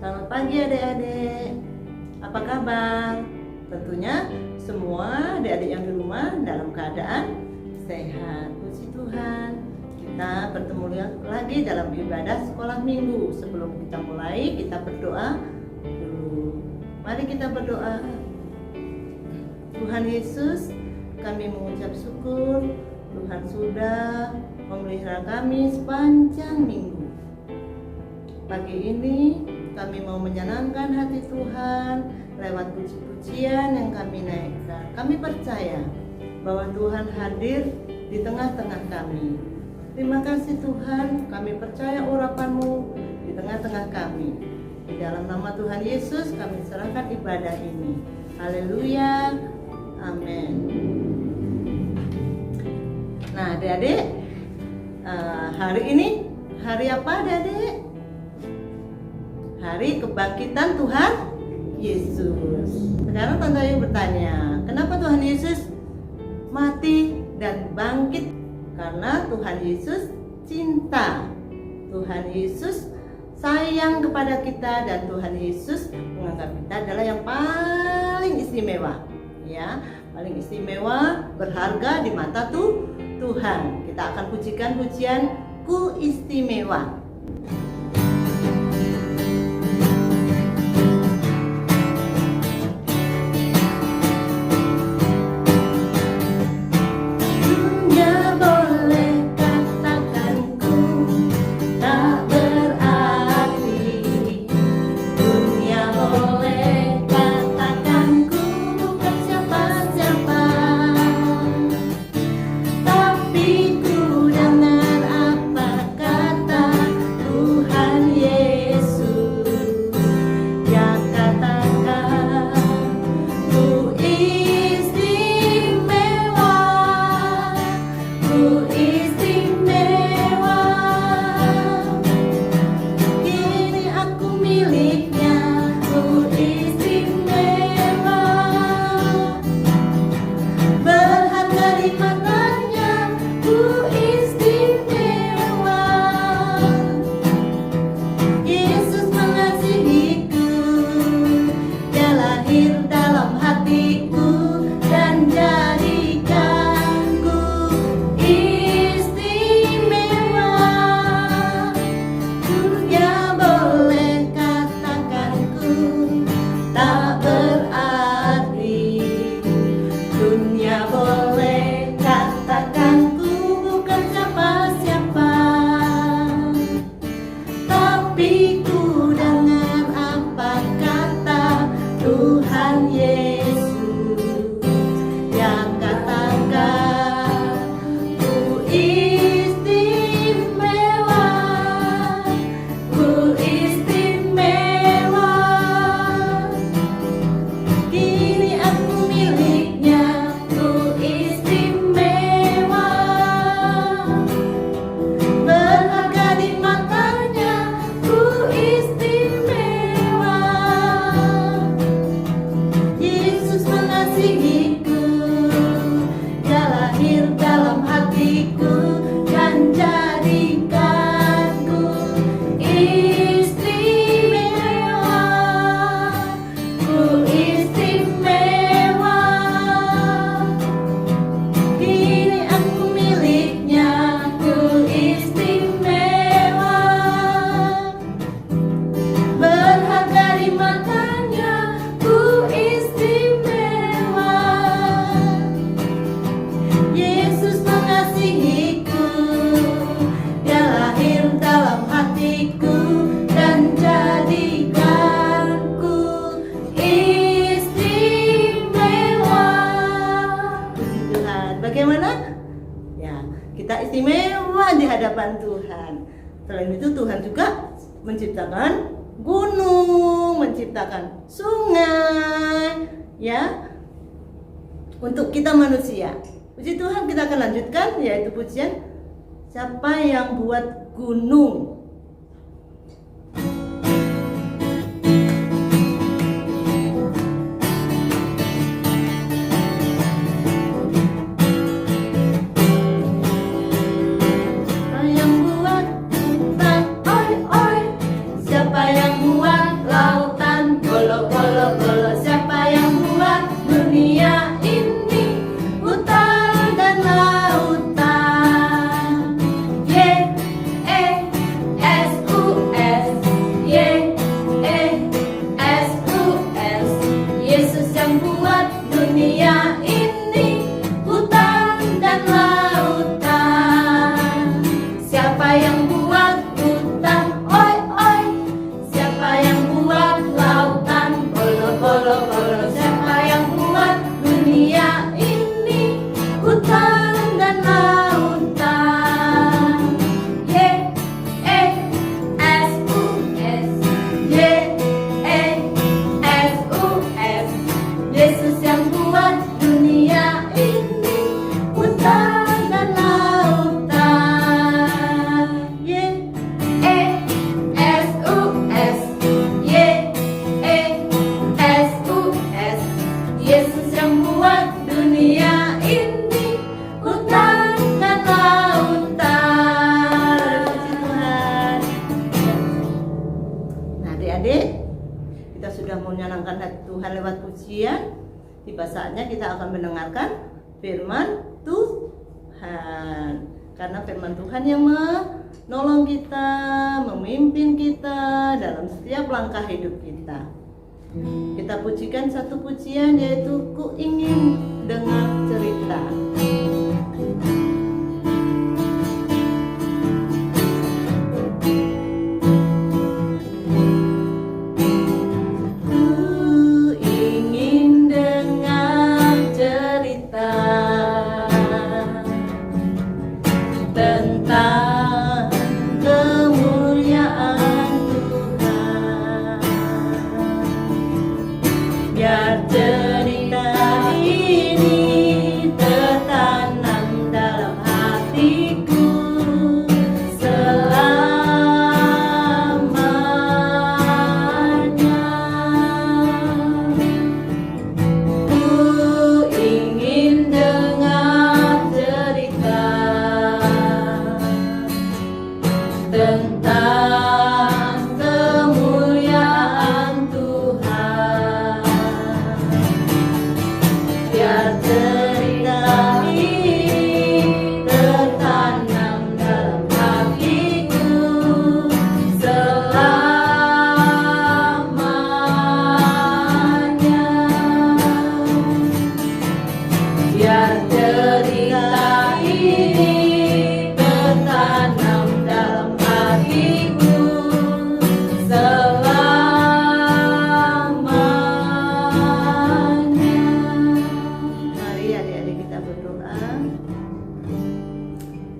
Selamat pagi adik-adik. Apa kabar? Tentunya semua adik-adik yang di rumah dalam keadaan sehat. Puji Tuhan. Kita bertemu lagi dalam ibadah sekolah minggu. Sebelum kita mulai, kita berdoa dulu. Mari kita berdoa. Tuhan Yesus, kami mengucap syukur. Tuhan sudah memelihara kami sepanjang minggu. Pagi ini kami mau menyenangkan hati Tuhan lewat puji-pujian yang kami naikkan. Kami percaya bahwa Tuhan hadir di tengah-tengah kami. Terima kasih Tuhan, kami percaya urapan-Mu di tengah-tengah kami. Di dalam nama Tuhan Yesus kami serahkan ibadah ini. Haleluya, amin. Nah adik-adik, hari ini hari apa adik-adik? Hari kebangkitan Tuhan Yesus. Sekarang Tante Ayu bertanya, kenapa Tuhan Yesus mati dan bangkit? Karena Tuhan Yesus cinta. Tuhan Yesus sayang kepada kita dan Tuhan Yesus menganggap kita adalah yang paling istimewa. Ya, paling istimewa, berharga di mata Tuhan. Kita akan pujikan pujian Ku Istimewa. Bagaimana? Ya, kita istimewa di hadapan Tuhan. Selain itu Tuhan juga menciptakan gunung, menciptakan sungai, ya, untuk kita manusia. Puji Tuhan, kita akan lanjutkan yaitu pujian siapa yang buat gunung. Siapa yang buat Adik-adik, kita sudah menyenangkan hati Tuhan lewat pujian. Tiba saatnya kita akan mendengarkan firman Tuhan. Karena firman Tuhan yang menolong kita, memimpin kita dalam setiap langkah hidup kita. Kita pujikan satu pujian, yaitu Ku Ingin Dengar Cerita.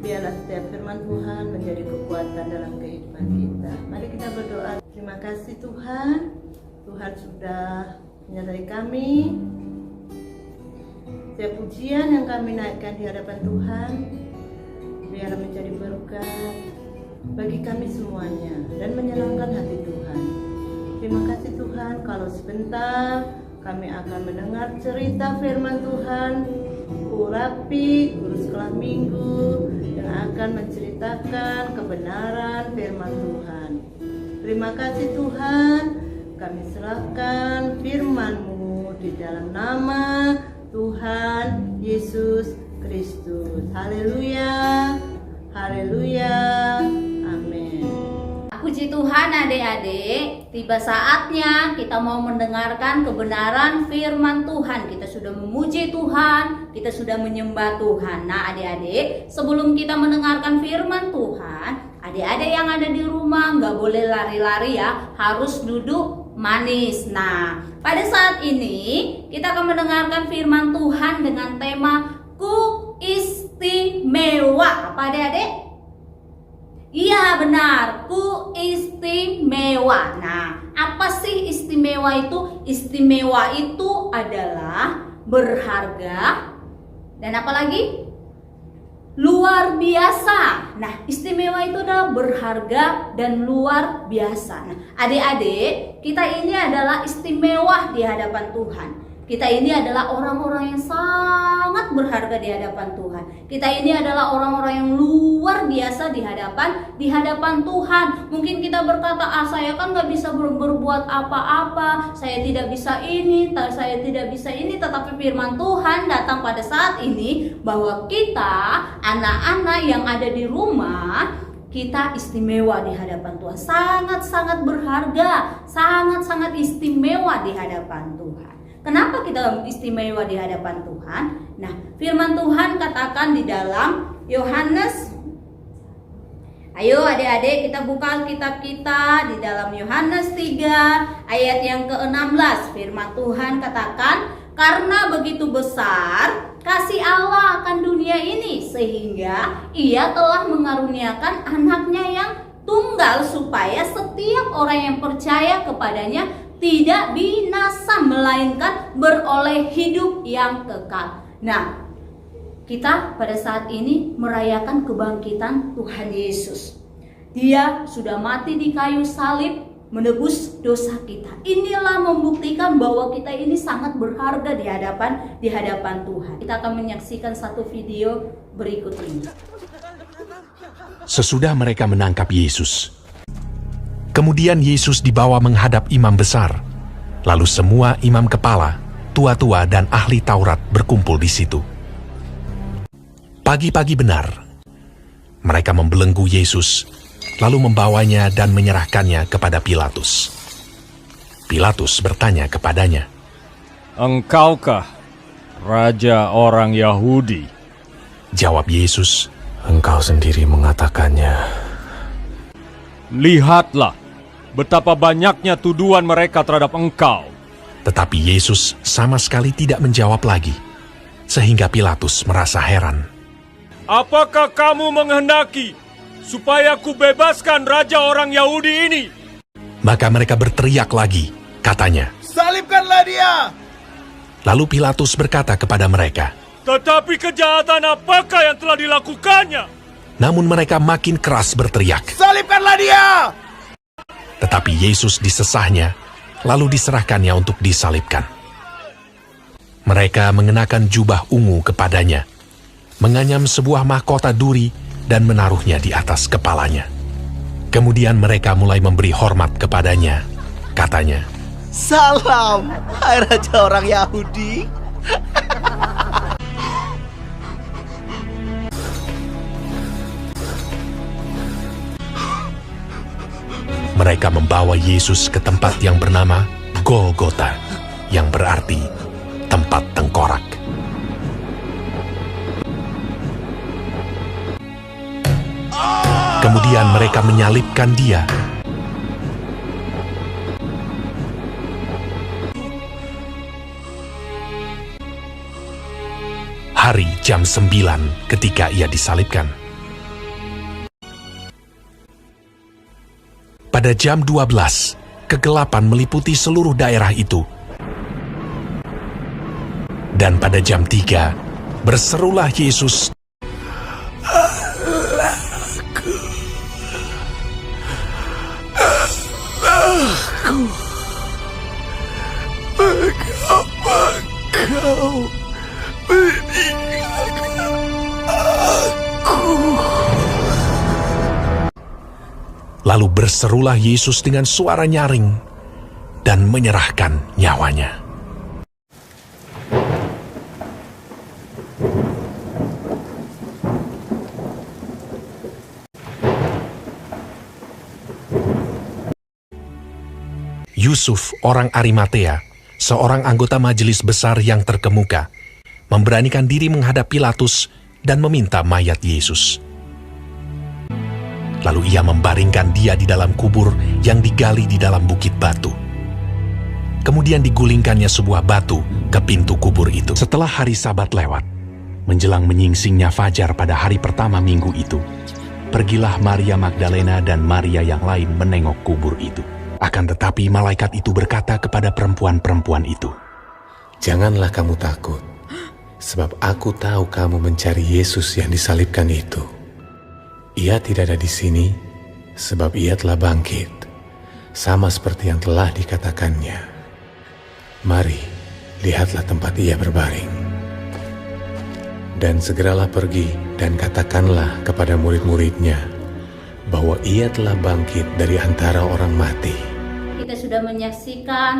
Biarlah setiap firman Tuhan menjadi kekuatan dalam kehidupan kita. Mari kita berdoa. Terima kasih Tuhan. Tuhan sudah menyertai kami. Setiap pujian yang kami naikkan di hadapan Tuhan, biarlah menjadi berkat bagi kami semuanya dan menyenangkan hati Tuhan. Terima kasih Tuhan, kalau sebentar kami akan mendengar cerita firman Tuhan, Urapi, Guru Sekolah Minggu, yang akan menceritakan kebenaran firman Tuhan. Terima kasih Tuhan, kami serahkan firman-Mu di dalam nama Tuhan Yesus Kristus. Haleluya, haleluya, amin. Puji Tuhan adik-adik, tiba saatnya kita mau mendengarkan kebenaran firman Tuhan. Kita sudah memuji Tuhan, kita sudah menyembah Tuhan. Nah adik-adik, sebelum kita mendengarkan firman Tuhan, adik-adik yang ada di rumah nggak boleh lari-lari ya, harus duduk manis. Nah, pada saat ini kita akan mendengarkan firman Tuhan dengan tema Ku Istimewa. Apa adik-adik? Iya benar, ku istimewa. Nah, apa sih istimewa itu? Istimewa itu adalah berharga dan apa lagi? Luar biasa. Nah, istimewa itu adalah berharga dan luar biasa. Nah, adik-adik, kita ini adalah istimewa di hadapan Tuhan. Kita ini adalah orang-orang yang sangat berharga di hadapan Tuhan. Kita ini adalah orang-orang yang luar biasa di hadapan Tuhan. Mungkin kita berkata, saya kan gak bisa berbuat apa-apa, saya tidak bisa ini, saya tidak bisa ini. Tetapi firman Tuhan datang pada saat ini bahwa kita, anak-anak yang ada di rumah, kita istimewa di hadapan Tuhan. Sangat-sangat berharga, sangat-sangat istimewa di hadapan Tuhan. Kenapa kita istimewa di hadapan Tuhan? Nah, firman Tuhan katakan di dalam Yohanes. Ayo adik-adik kita buka kitab kita di dalam Yohanes 3 ayat yang ke-16. Firman Tuhan katakan, karena begitu besar kasih Allah akan dunia ini, sehingga Ia telah mengaruniakan anaknya yang tunggal, supaya setiap orang yang percaya kepadanya tidak binasa, melainkan beroleh hidup yang kekal. Nah, kita pada saat ini merayakan kebangkitan Tuhan Yesus. Dia sudah mati di kayu salib menebus dosa kita. Inilah membuktikan bahwa kita ini sangat berharga di hadapan Tuhan. Kita akan menyaksikan satu video berikut ini. Sesudah mereka menangkap Yesus, Kemudian Yesus dibawa menghadap imam besar. Lalu semua imam kepala, tua-tua dan ahli Taurat berkumpul di situ. Pagi-pagi benar, mereka membelenggu Yesus, lalu membawanya dan menyerahkannya kepada Pilatus. Pilatus bertanya kepadanya, "Engkaukah raja orang Yahudi?" Jawab Yesus, "Engkau sendiri mengatakannya." "Lihatlah betapa banyaknya tuduhan mereka terhadap engkau." Tetapi Yesus sama sekali tidak menjawab lagi, sehingga Pilatus merasa heran. "Apakah kamu menghendaki supaya kubebaskan raja orang Yahudi ini?" Maka mereka berteriak lagi, katanya, "Salibkanlah dia!" Lalu Pilatus berkata kepada mereka, "Tetapi kejahatan apakah yang telah dilakukannya?" namun mereka makin keras berteriak. "Salibkanlah dia!" Tetapi Yesus disesahnya, lalu diserahkannya untuk disalibkan. Mereka mengenakan jubah ungu kepadanya, menganyam sebuah mahkota duri dan menaruhnya di atas kepalanya. Kemudian mereka mulai memberi hormat kepadanya. Katanya, "Salam, hai raja orang Yahudi." mereka membawa Yesus ke tempat yang bernama Golgota, yang berarti tempat tengkorak. Kemudian mereka menyalibkan dia. Hari jam 9 ketika ia disalibkan. Pada jam 12, kegelapan meliputi seluruh daerah itu. Dan pada jam 3, berserulah Yesus, "Mengapa kau meninggalkan aku?" Lalu berserulah Yesus dengan suara nyaring dan menyerahkan nyawanya. Yusuf, orang Arimatea, seorang anggota majelis besar yang terkemuka, memberanikan diri menghadap Pilatus dan meminta mayat Yesus. Lalu ia membaringkan dia di dalam kubur yang digali di dalam bukit batu. Kemudian digulingkannya sebuah batu ke pintu kubur itu. Setelah hari Sabat lewat, menjelang menyingsingnya fajar pada hari pertama minggu itu, pergilah Maria Magdalena dan Maria yang lain menengok kubur itu. Akan tetapi malaikat itu berkata kepada perempuan-perempuan itu, "Janganlah kamu takut, sebab aku tahu kamu mencari Yesus yang disalibkan itu. Ia tidak ada di sini, sebab ia telah bangkit, sama seperti yang telah dikatakannya. Mari, lihatlah tempat ia berbaring. Dan segeralah pergi dan katakanlah kepada murid-muridnya bahwa ia telah bangkit dari antara orang mati." Kita sudah menyaksikan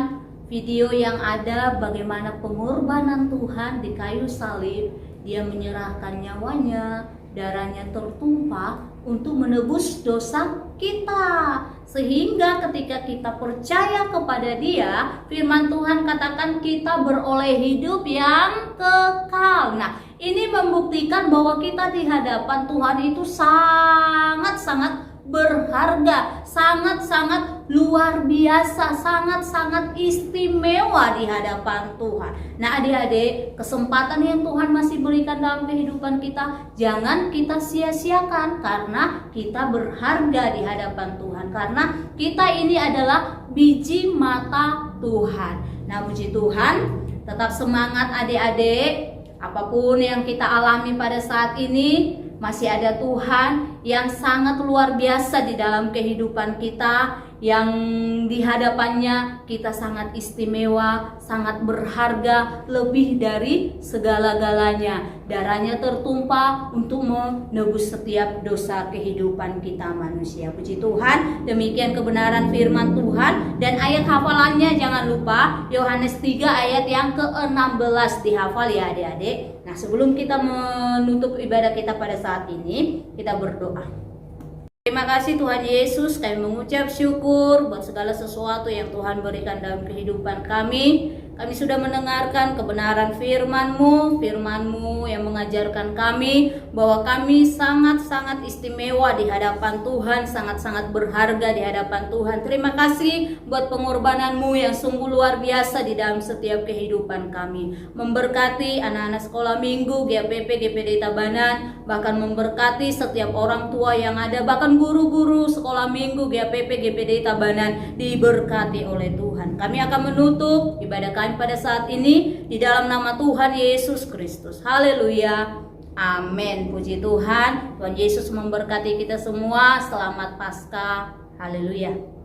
video yang ada bagaimana pengorbanan Tuhan di kayu salib. Dia menyerahkan nyawanya, darahnya tertumpah untuk menebus dosa kita. Sehingga ketika kita percaya kepada Dia, firman Tuhan katakan kita beroleh hidup yang kekal. Nah, ini membuktikan bahwa kita di hadapan Tuhan itu sangat-sangat berharga, sangat-sangat luar biasa, sangat-sangat istimewa di hadapan Tuhan. Nah, adik-adik, kesempatan yang Tuhan masih berikan dalam kehidupan kita jangan kita sia-siakan, karena kita berharga di hadapan Tuhan, karena kita ini adalah biji mata Tuhan. Nah, puji Tuhan, tetap semangat adik-adik. Apapun yang kita alami pada saat ini, masih ada Tuhan yang sangat luar biasa di dalam kehidupan kita, yang di hadapannya kita sangat istimewa, sangat berharga, lebih dari segala-galanya. Darahnya tertumpah untuk menebus setiap dosa kehidupan kita manusia. Puji Tuhan, demikian kebenaran firman Tuhan. Dan ayat hafalannya jangan lupa, Yohanes 3 ayat yang ke-16 dihafal ya adik-adik. Nah, sebelum kita menutup ibadah kita pada saat ini, kita berdoa. Terima kasih Tuhan Yesus, kami mengucap syukur buat segala sesuatu yang Tuhan berikan dalam kehidupan kami. Kami sudah mendengarkan kebenaran firman-Mu, firman-Mu yang mengajarkan kami bahwa kami sangat-sangat istimewa di hadapan Tuhan, sangat-sangat berharga di hadapan Tuhan. Terima kasih buat pengorbanan-Mu yang sungguh luar biasa di dalam setiap kehidupan kami. Memberkati anak-anak sekolah minggu, GPP, GPD Tabanan, bahkan memberkati setiap orang tua yang ada, bahkan guru-guru sekolah minggu, GPP, GPD Tabanan, diberkati oleh Tuhan. Kami akan menutup ibadah kami pada saat ini di dalam nama Tuhan Yesus Kristus. Haleluya. Amin. Puji Tuhan. Tuhan Yesus memberkati kita semua. Selamat Paskah. Haleluya.